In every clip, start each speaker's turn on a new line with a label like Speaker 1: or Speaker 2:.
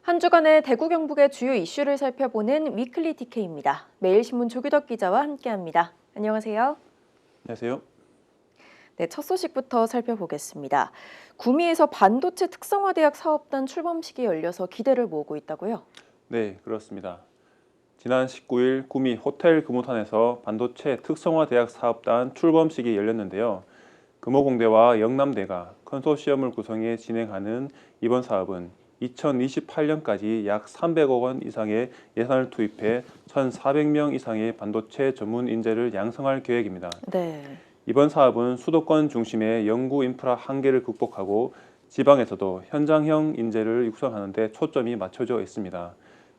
Speaker 1: 한 주간의 대구 경북의 주요 이슈를 살펴보는 위클리 TK입니다. 매일신문 조규덕 기자와 함께합니다. 안녕하세요.
Speaker 2: 안녕하세요.
Speaker 1: 네, 첫 소식부터 살펴보겠습니다. 구미에서 반도체 특성화대학 사업단 출범식이 열려서 기대를 모으고 있다고요?
Speaker 2: 네, 그렇습니다. 지난 19일 구미 호텔 금호탄에서 반도체 특성화대학 사업단 출범식이 열렸는데요. 금호공대와 영남대가 컨소시엄을 구성해 진행하는 이번 사업은 2028년까지 약 300억 원 이상의 예산을 투입해 1,400명 이상의 반도체 전문 인재를 양성할 계획입니다.
Speaker 1: 네.
Speaker 2: 이번 사업은 수도권 중심의 연구 인프라 한계를 극복하고 지방에서도 현장형 인재를 육성하는 데 초점이 맞춰져 있습니다.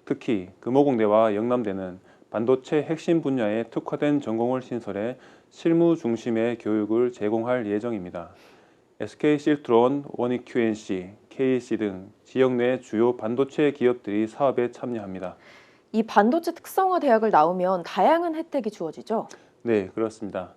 Speaker 2: 특히 금호공대와 영남대는 반도체 핵심 분야에 특화된 전공을 신설해 실무 중심의 교육을 제공할 예정입니다. SK실트론, 원익QNC, KEC 등 지역 내 주요 반도체 기업들이 사업에 참여합니다.
Speaker 1: 이 반도체 특성화대학을 나오면 다양한 혜택이 주어지죠?
Speaker 2: 네, 그렇습니다.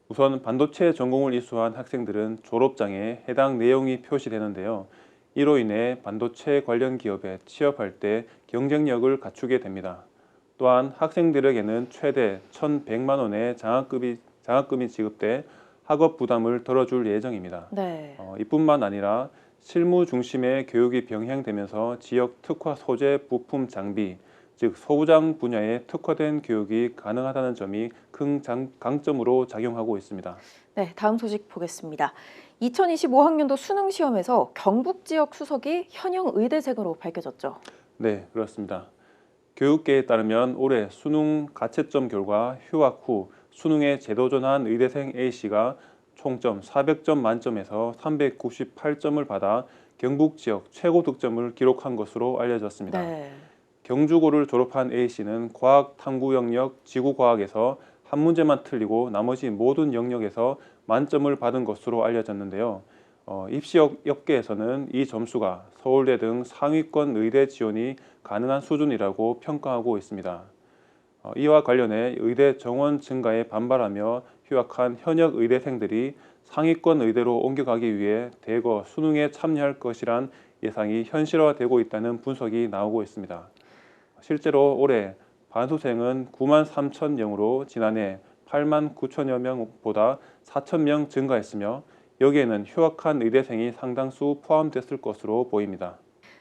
Speaker 2: 우선 반도체 전공을 이수한 학생들은 졸업장에 해당 내용이 표시되는데요. 이로 인해 반도체 관련 기업에 취업할 때 경쟁력을 갖추게 됩니다. 또한 학생들에게는 최대 1,100만 원의 장학금이 지급돼 학업 부담을 덜어줄 예정입니다.
Speaker 1: 네.
Speaker 2: 이뿐만 아니라 실무 중심의 교육이 병행되면서 지역 특화 소재, 부품, 장비, 즉 소부장 분야에 특화된 교육이 가능하다는 점이 큰 강점으로 작용하고 있습니다.
Speaker 1: 네, 다음 소식 보겠습니다. 2025학년도 수능 시험에서 경북 지역 수석이 현역 의대생으로 밝혀졌죠.
Speaker 2: 네, 그렇습니다. 교육계에 따르면 올해 수능 가채점 결과 휴학 후 수능에 재도 전한 의대생 A씨가 총점 400점 만점에서 398점을 받아 경북 지역 최고 득점을 기록한 것으로 알려졌습니다.
Speaker 1: 네.
Speaker 2: 경주고를 졸업한 A씨는 과학 탐구 영역 지구과학에서 한 문제만 틀리고 나머지 모든 영역에서 만점을 받은 것으로 알려졌는데요. 입시 업계에서는 이 점수가 서울대 등 상위권 의대 지원이 가능한 수준이라고 평가하고 있습니다. 이와 관련해 의대 정원 증가에 반발하며 휴학한 현역 의대생들이 상위권 의대로 옮겨가기 위해 대거 수능에 참여할 것이란 예상이 현실화되고 있다는 분석이 나오고 있습니다. 실제로 올해 반수생은 9만 3천 명으로 지난해 8만 9천여 명보다 4천 명 증가했으며 여기에는 휴학한 의대생이 상당수 포함됐을 것으로 보입니다.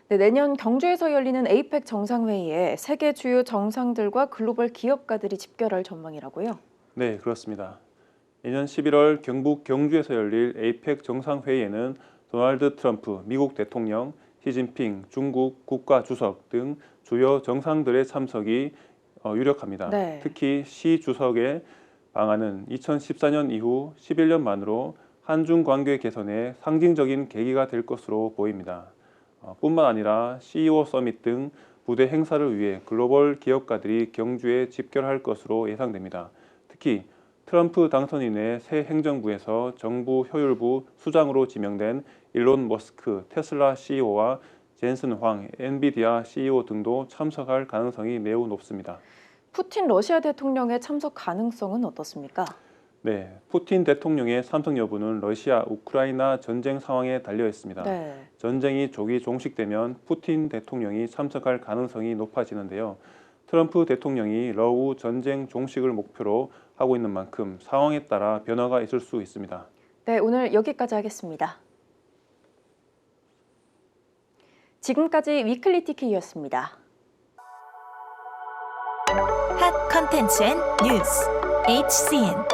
Speaker 1: 네, 내년 경주에서 열리는 에이펙 정상회의에 세계 주요 정상들과 글로벌 기업가들이 집결할 전망이라고요?
Speaker 2: 네, 그렇습니다. 내년 11월 경북 경주에서 열릴 에이펙 정상회의에는 도널드 트럼프 미국 대통령, 시진핑 중국 국가주석 등 주요 정상들의 참석이 유력합니다.
Speaker 1: 네.
Speaker 2: 특히 시 주석의 방안은 2014년 이후 11년 만으로 한중 관계 개선에 상징적인 계기가 될 것으로 보입니다. 뿐만 아니라 CEO 서밋 등 부대 행사를 위해 글로벌 기업가들이 경주에 집결할 것으로 예상됩니다. 특히 트럼프 당선인의 새 행정부에서 정부 효율부 수장으로 지명된 일론 머스크 테슬라 CEO와 젠슨 황 엔비디아 CEO 등도 참석할 가능성이 매우 높습니다.
Speaker 1: 푸틴 러시아 대통령의 참석 가능성은 어떻습니까?
Speaker 2: 네, 푸틴 대통령의 참석 여부는 러시아 우크라이나 전쟁 상황에 달려 있습니다.
Speaker 1: 네.
Speaker 2: 전쟁이 조기 종식되면 푸틴 대통령이 참석할 가능성이 높아지는데요. 트럼프 대통령이 러우 전쟁 종식을 목표로 하고 있는 만큼 상황에 따라 변화가 있을 수 있습니다.
Speaker 1: 네, 오늘 여기까지 하겠습니다. 지금까지 위클리 TK였습니다.
Speaker 3: 핫 컨텐츠 앤 뉴스 HCN